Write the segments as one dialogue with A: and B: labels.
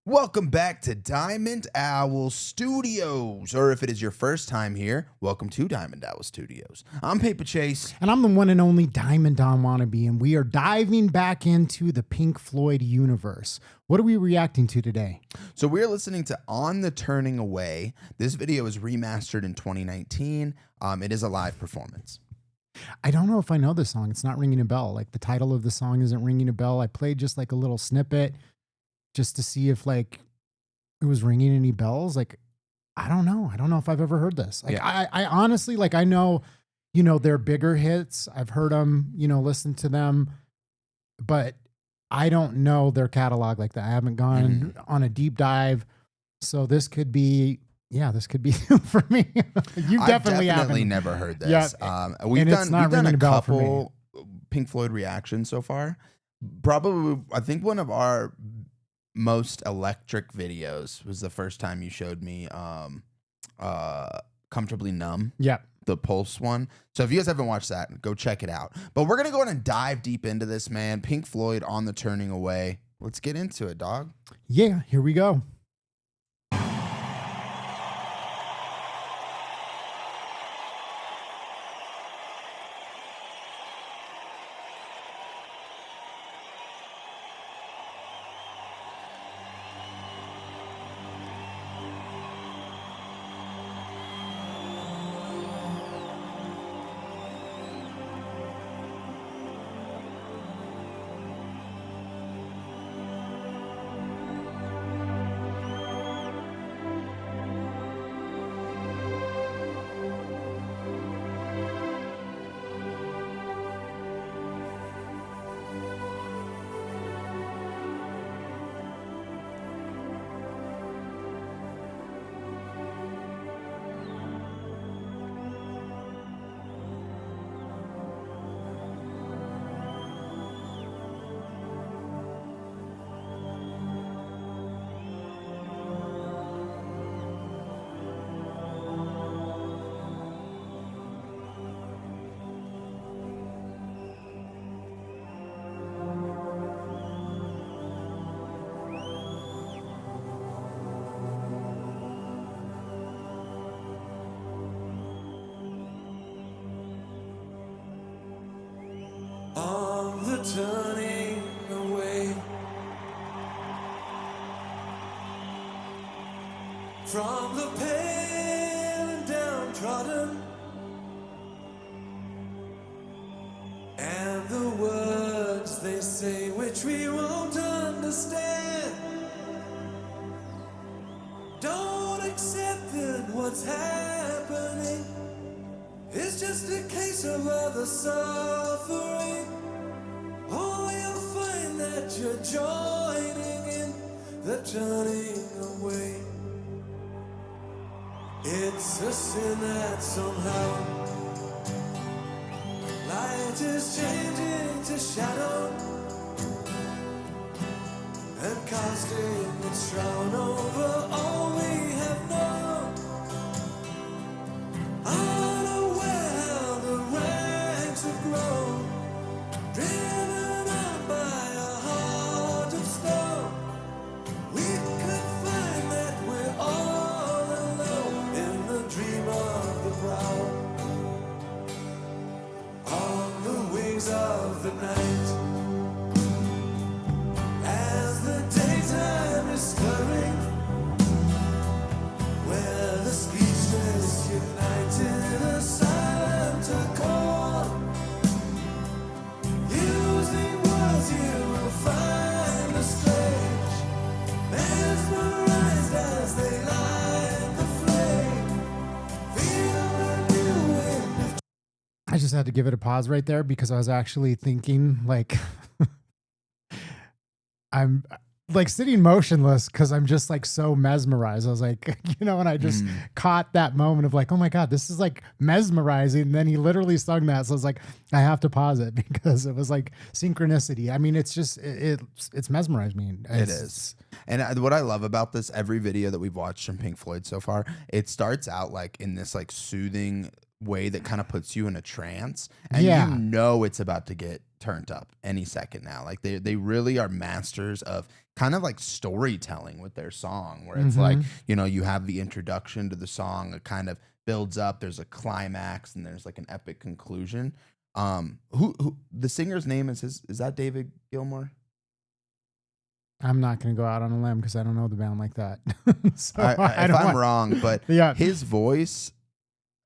A: Welcome back to Diamond Owl Studios, or if it is your first time here, welcome to Diamond Owl Studios. I'm Paper Chase.
B: And I'm the one and only Diamond Don Wannabe, and we are diving back into the Pink Floyd universe. What are we reacting to today?
A: So we're listening to On the Turning Away. This video is remastered in 2019. It is a live performance.
B: I don't know if I know this song. It's not ringing a bell. Like the title of the song isn't ringing a bell. I played just like a little snippet just to see if like it was ringing any bells. Like, I don't know. I don't know if I've ever heard this. Like,
A: Yeah.
B: I honestly, like, I know, their bigger hits. I've heard them, listen to them, but I don't know their catalog like that. I haven't gone on a deep dive. So this could be, this could be for me. You definitely
A: I've
B: haven't.
A: never heard this.
B: Yeah,
A: We've
B: and it's
A: done
B: not
A: a
B: ringing a bell for me.
A: couple Pink Floyd reactions so far. Probably, I think one of our most electric videos was the first time you showed me Comfortably Numb.
B: Yeah.
A: The Pulse one. So if you guys haven't watched that, go check it out. But we're gonna go ahead and dive deep into this, man. Pink Floyd, On the Turning Away. Let's get into it, dog.
B: Yeah, here we go.
C: On the turning away from the pale and downtrodden, and the words they say which we won't understand. Don't accept that what's happening it's just a case of other suffering. Oh, you'll find that you're joining in the turning away. It's a sin that somehow light is changing to shadow and casting its shroud over all we have known. Driven on by a heart of stone, we could find that we're all alone in the dream of the proud. On the wings of the night, as the daytime is stirring, where the speechless unite in a silent accord. Using words you will find a strange, mesmerized as they light the flame. Feel the new wind.
B: I just had to give it a pause right there because I was actually thinking like I'm like sitting motionless because I'm just like so mesmerized. I was like, and I just caught that moment of like, oh my God, this is like mesmerizing. And then he literally sung that. So I was like, I have to pause it because it was like synchronicity. I mean, it's just, it's mesmerized me.
A: It is. And what I love about this, every video that we've watched from Pink Floyd so far, it starts out like in this like soothing way that kind of puts you in a trance, and you know it's about to get turned up any second now. Like they really are masters of kind of like storytelling with their song, where it's like, you know, you have the introduction to the song, it kind of builds up, there's a climax, and there's like an epic conclusion. Who the singer's name is that David Gilmour?
B: I'm not going to go out on a limb because I don't know the band like that. So
A: If I'm wrong, but
B: yeah.
A: his voice,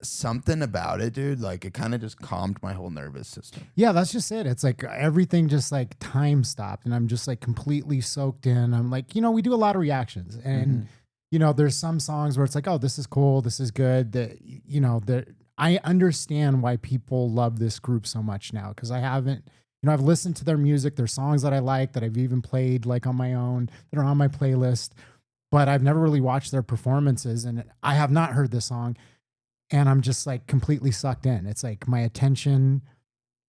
A: something about it, dude, like it kind of just calmed my whole nervous system.
B: Yeah, that's just it. It's like everything just like time stopped and I'm just like completely soaked in. I'm like, you know, we do a lot of reactions and, you know, there's some songs where it's like, oh, this is cool. This is good. That, you know, that I understand why people love this group so much now. Cause I haven't, you know, I've listened to their music, their songs that I like, that I've even played like on my own, that are on my playlist, but I've never really watched their performances and I have not heard this song. And I'm just like completely sucked in. It's like my attention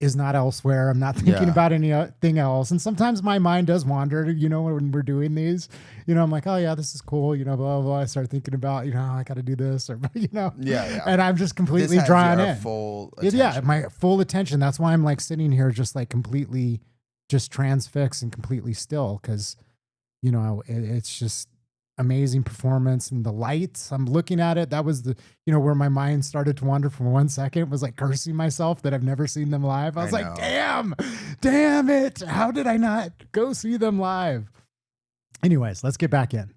B: is not elsewhere. I'm not thinking about anything else. And sometimes my mind does wander, you know, when we're doing these, you know, I'm like, oh yeah, this is cool. You know, blah, blah, blah. I start thinking about, you know, I got to do this or, you know, and I'm just completely drawn in.
A: Full attention.
B: Yeah. My full attention. That's why I'm like sitting here just like completely just transfixed and completely still. Cause you know, it's just amazing performance and the lights. I'm looking at it. That was the, you know, where my mind started to wander for 1 second. It was like cursing myself that I've never seen them live. I was like, damn it. How did I not go see them live? Anyways, let's get back in.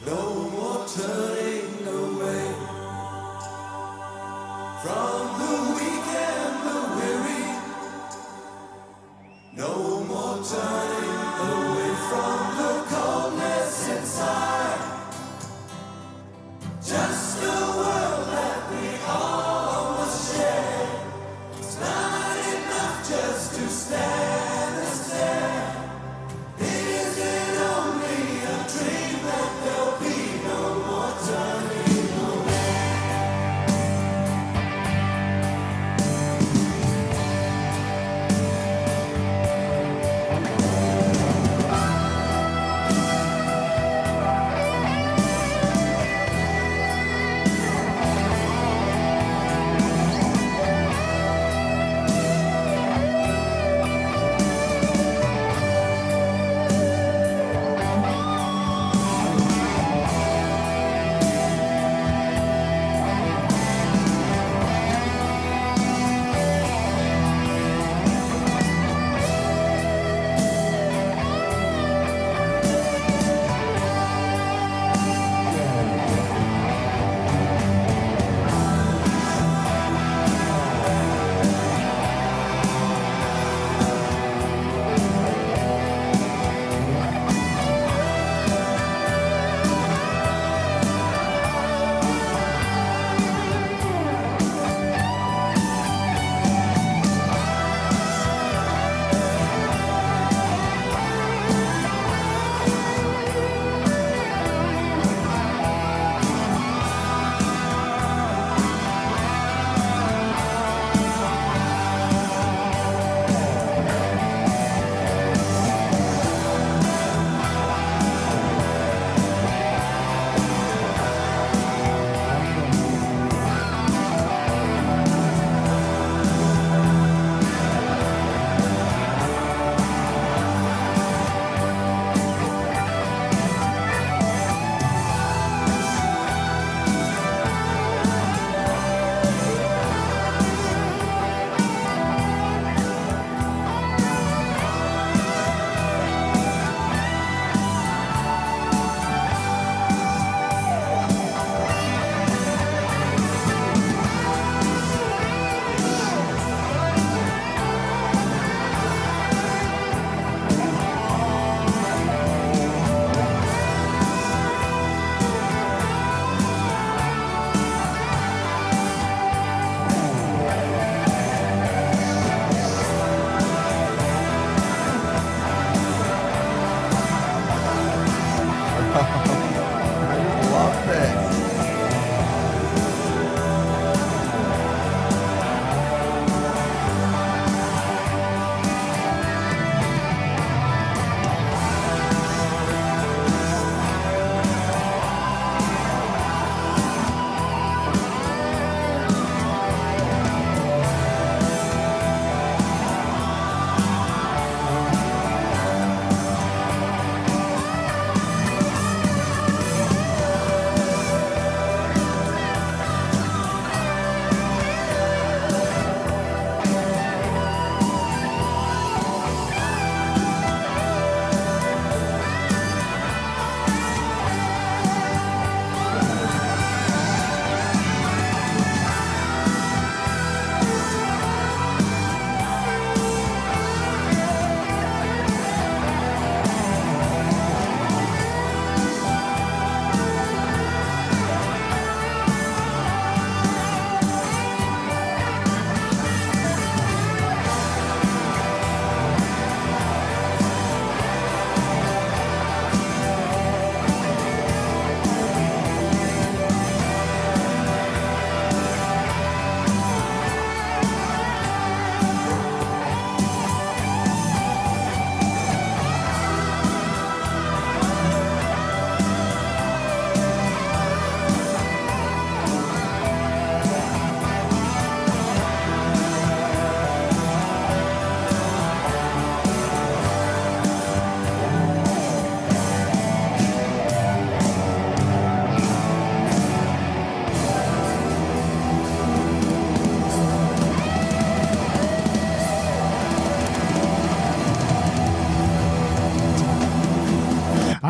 C: No more turning away from the weak and the weary. No more turning away from the coldness inside. Just a world that we all must share. It's not enough just to stand and stare. It isn't only a dream that there'll be no more turning away.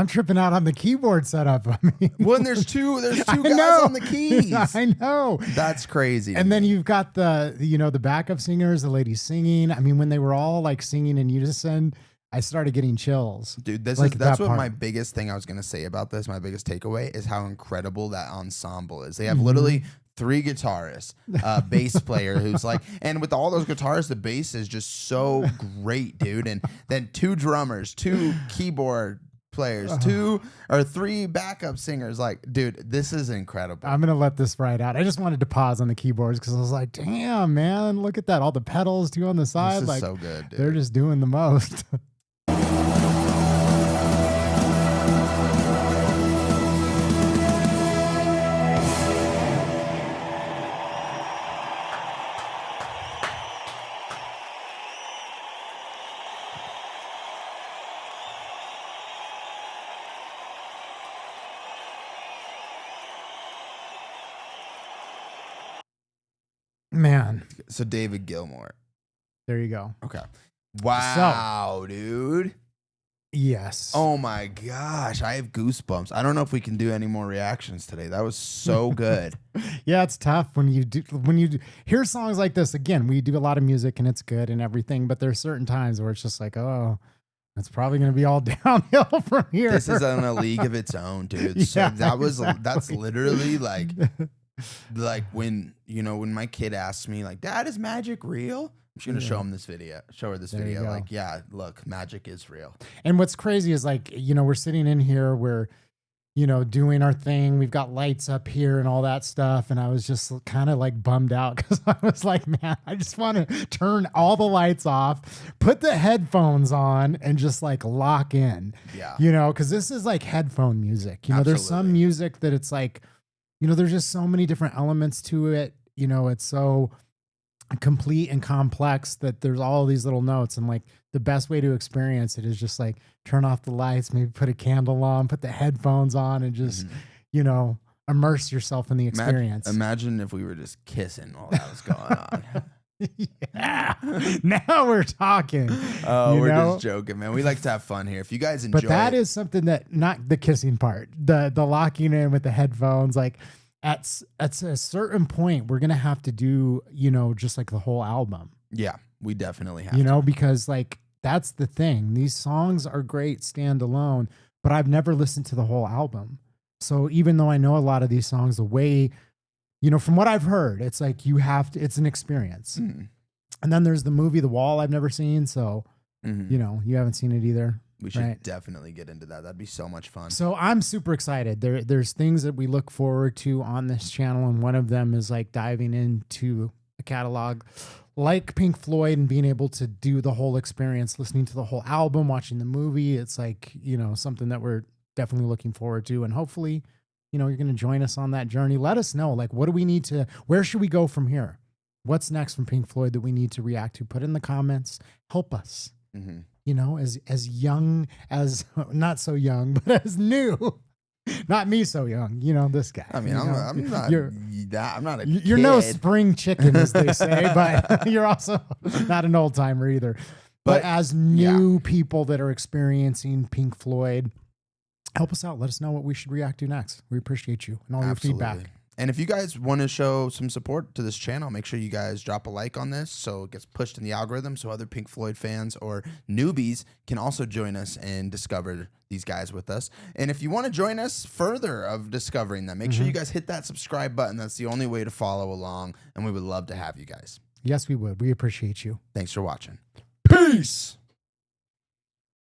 B: I'm tripping out on the keyboard setup. I mean,
A: When there's two guys
B: know.
A: on the keys.
B: I know.
A: That's crazy.
B: And then you've got the backup singers, the ladies singing. I mean, when they were all like singing in unison, I started getting chills.
A: Dude, that's what my biggest thing I was gonna say about this. My biggest takeaway is how incredible that ensemble is. They have literally 3 guitarists, a bass player who's like, and with all those guitarists, the bass is just so great, dude. And then 2 drummers, 2 keyboard players, 2 or 3 backup singers. Like, dude, this is incredible.
B: I'm gonna let this ride out. I just wanted to pause on the keyboards because I was like, damn, man, look at that. All the pedals too on the side.
A: This is
B: like
A: so good, dude.
B: They're just doing the most. Man,
A: So David Gilmour.
B: there you go.
A: Okay. Wow, dude.
B: Yes.
A: Oh my gosh, I have goosebumps. I don't know if we can do any more reactions today. That was so good.
B: Yeah, it's tough when you hear songs like this. Again, we do a lot of music and it's good and everything, but there's certain times where it's just like, oh, it's probably going to be all downhill from here.
A: This is in a league of its own, dude. So
B: Yeah,
A: that's literally like when when my kid asks me like, Dad, is magic real? I'm just gonna show her this
B: There you
A: video.
B: go.
A: Like, yeah, look, magic is real.
B: And what's crazy is like, we're sitting in here, we're, doing our thing. We've got lights up here and all that stuff. And I was just kind of like bummed out because I was like, man, I just want to turn all the lights off, put the headphones on and just like lock in.
A: Yeah.
B: Because this is like headphone music. There's some
A: Absolutely.
B: music that it's like, there's just so many different elements to it. It's so complete and complex that there's all these little notes, and like the best way to experience it is just like turn off the lights, maybe put a candle on, put the headphones on, and just immerse yourself in the experience.
A: Imagine if we were just kissing while that was going on.
B: Yeah, now we're talking.
A: Oh,
B: you
A: we're
B: know?
A: just joking, man. We like to have fun here. If you guys enjoy
B: But that
A: it,
B: is something that, not the kissing part, the locking in with the headphones, like at a certain point we're gonna have to do just like the whole album.
A: yeah, we definitely have to.
B: Because like that's the thing, these songs are great standalone, but I've never listened to the whole album. So even though I know a lot of these songs, the way from what I've heard, it's like it's an experience. And then there's the movie The Wall I've never seen, so you haven't seen it either.
A: We should
B: right?
A: definitely get into that. That'd be so much fun.
B: So I'm super excited. There's things that we look forward to on this channel, and one of them is like diving into a catalog like Pink Floyd and being able to do the whole experience, listening to the whole album, watching the movie. It's like, something that we're definitely looking forward to, and hopefully, you're going to join us on that journey. Let us know, like, where should we go from here? What's next from Pink Floyd that we need to react to? Put in the comments. Help us. As young as, not so young, but as new. Not me so young, this guy.
A: I mean, I'm not. I'm not a.
B: You're
A: kid.
B: no spring chicken, as they say, but you're also not an old timer either. But as new people that are experiencing Pink Floyd, help us out. Let us know what we should react to next. We appreciate you and all your feedback.
A: And if you guys want to show some support to this channel, make sure you guys drop a like on this so it gets pushed in the algorithm so other Pink Floyd fans or newbies can also join us and discover these guys with us. And if you want to join us further of discovering them, make sure you guys hit that subscribe button. That's the only way to follow along, and we would love to have you guys.
B: Yes, we would. We appreciate you.
A: Thanks for watching.
B: Peace.